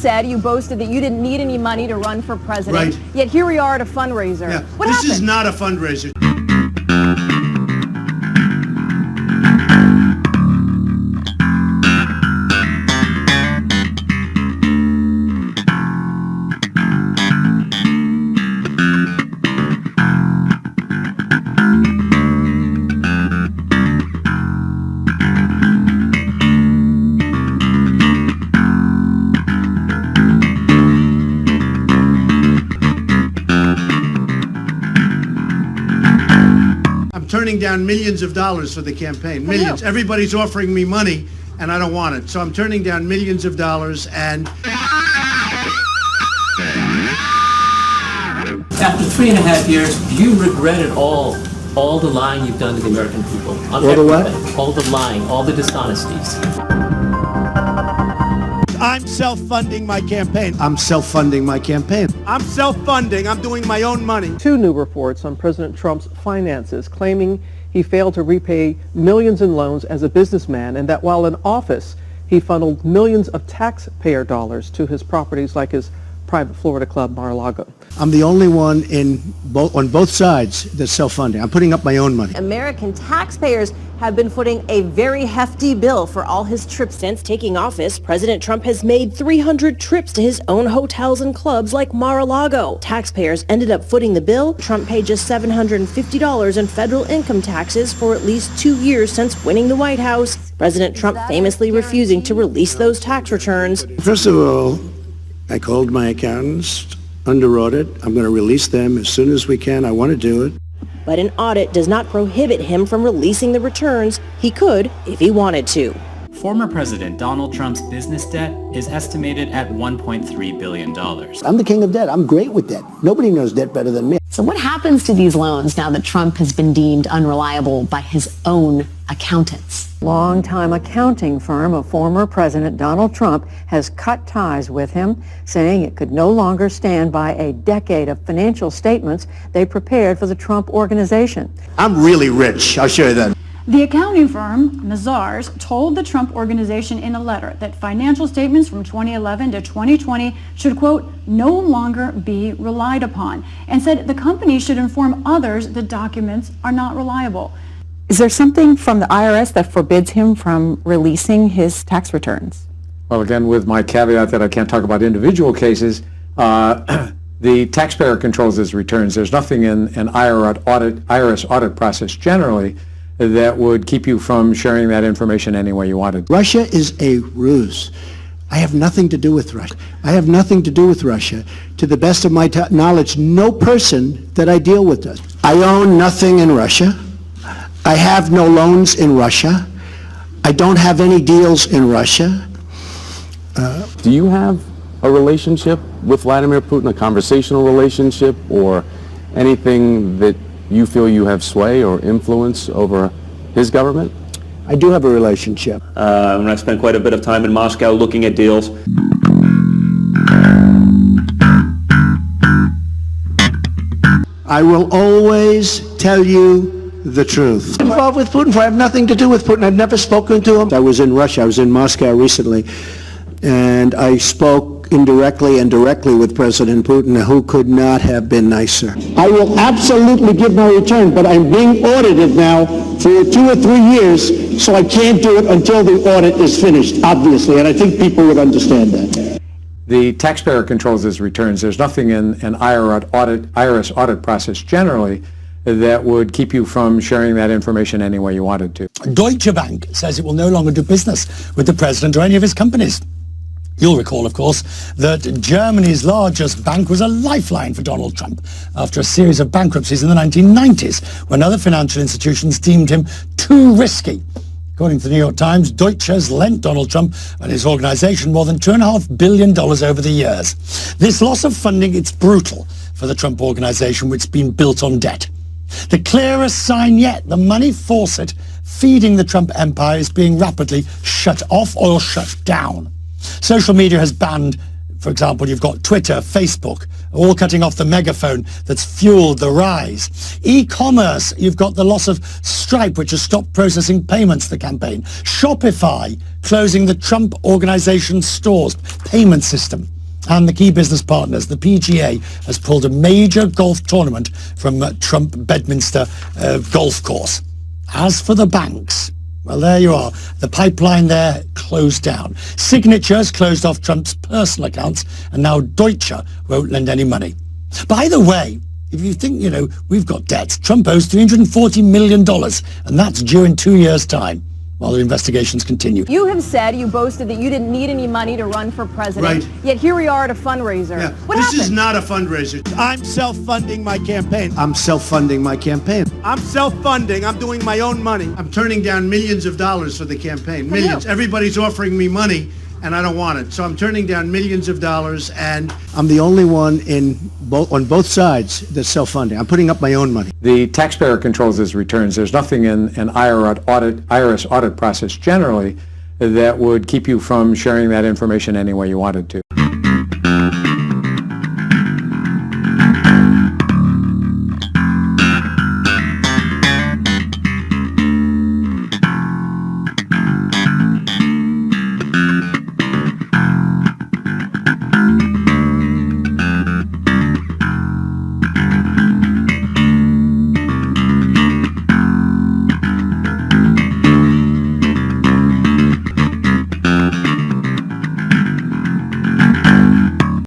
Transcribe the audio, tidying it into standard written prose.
said, you boasted that you didn't need any money to run for president. Right. Yet here we are at a fundraiser. Yeah. What This happened? is not a fundraiser. Turning down millions of dollars for the campaign. Millions. Everybody's offering me money, and I don't want it. So I'm turning down millions of dollars, and... After 3.5 years, do you regret at all the lying you've done to the American people? All the what? All the lying, all the dishonesties. I'm self-funding my campaign. I'm self-funding my campaign. I'm self-funding. I'm doing my own money. Two new reports on President Trump's finances claiming he failed to repay millions in loans as a businessman, and that while in office, he funneled millions of taxpayer dollars to his properties like his private Florida club, Mar-a-Lago. I'm the only one on both sides that's self-funding. I'm putting up my own money. American taxpayers have been footing a very hefty bill for all his trips. Since taking office, President Trump has made 300 trips to his own hotels and clubs like Mar-a-Lago. Taxpayers ended up footing the bill. Trump paid just $750 in federal income taxes for at least 2 years since winning the White House. President Trump famously refusing to release those tax returns. First of all, I called my accountants, underwrote it. I'm going to release them as soon as we can. I want to do it. But an audit does not prohibit him from releasing the returns. He could if he wanted to. Former President Donald Trump's business debt is estimated at $1.3 billion. I'm the king of debt. I'm great with debt. Nobody knows debt better than me. So what happens to these loans now that Trump has been deemed unreliable by his own accountants? Longtime accounting firm of former President Donald Trump has cut ties with him, saying it could no longer stand by a decade of financial statements they prepared for the Trump organization. I'm really rich. I'll show you that. The accounting firm, Mazars, told the Trump organization in a letter that financial statements from 2011 to 2020 should, quote, no longer be relied upon, and said the company should inform others the documents are not reliable. Is there something from the IRS that forbids him from releasing his tax returns? Well, again, with my caveat that I can't talk about individual cases, the taxpayer controls his returns. There's nothing in an IRS audit process generally that would keep you from sharing that information any way you wanted. Russia is a ruse. I have nothing to do with Russia. I have nothing to do with Russia. To the best of my knowledge, no person that I deal with does. I own nothing in Russia. I have no loans in Russia. I don't have any deals in Russia. Do you have a relationship with Vladimir Putin, a conversational relationship, or anything that you feel you have sway or influence over his government? I do have a relationship. And I spent quite a bit of time in Moscow looking at deals. I will always tell you the truth. I'm involved with Putin, for I have nothing to do with Putin. I've never spoken to him. I was in Russia. I was in Moscow recently, and I spoke indirectly and directly with President Putin, who could not have been nicer. I will absolutely give my return, but I'm being audited now for 2 or 3 years, so I can't do it until the audit is finished, obviously, and I think people would understand that. The taxpayer controls his returns. There's nothing in an IRS audit process generally that would keep you from sharing that information any way you wanted to. Deutsche Bank says it will no longer do business with the president or any of his companies. You'll recall, of course, that Germany's largest bank was a lifeline for Donald Trump after a series of bankruptcies in the 1990s, when other financial institutions deemed him too risky. According to the New York Times, Deutsche has lent Donald Trump and his organization more than $2.5 billion over the years. This loss of funding, it's brutal for the Trump organization, which has been built on debt. The clearest sign yet, the money faucet feeding the Trump empire is being rapidly shut off or shut down. Social media has banned, for example, you've got Twitter, Facebook, all cutting off the megaphone that's fueled the rise. E-commerce, you've got the loss of Stripe, which has stopped processing payments for the campaign. Shopify closing the Trump Organization stores payment system. And the key business partners, the PGA has pulled a major golf tournament from Trump Bedminster golf course. As for the banks, well, there you are. The pipeline there closed down. Signatures closed off Trump's personal accounts, and now Deutsche won't lend any money. By the way, if you think, we've got debts, Trump owes $340 million, and that's due in 2 years' time, while the investigations continue. You have said, you boasted that you didn't need any money to run for president. Right. Yet here we are at a fundraiser. Yeah. What This happened? is not a fundraiser. I'm self-funding my campaign. I'm self-funding my campaign. I'm self-funding. I'm doing my own money. I'm turning down millions of dollars for the campaign. Millions. Everybody's offering me money, and I don't want it. So I'm turning down millions of dollars, and I'm the only one on both sides that's self-funding. I'm putting up my own money. The taxpayer controls his returns. There's nothing in an IRS audit process generally that would keep you from sharing that information any way you wanted to.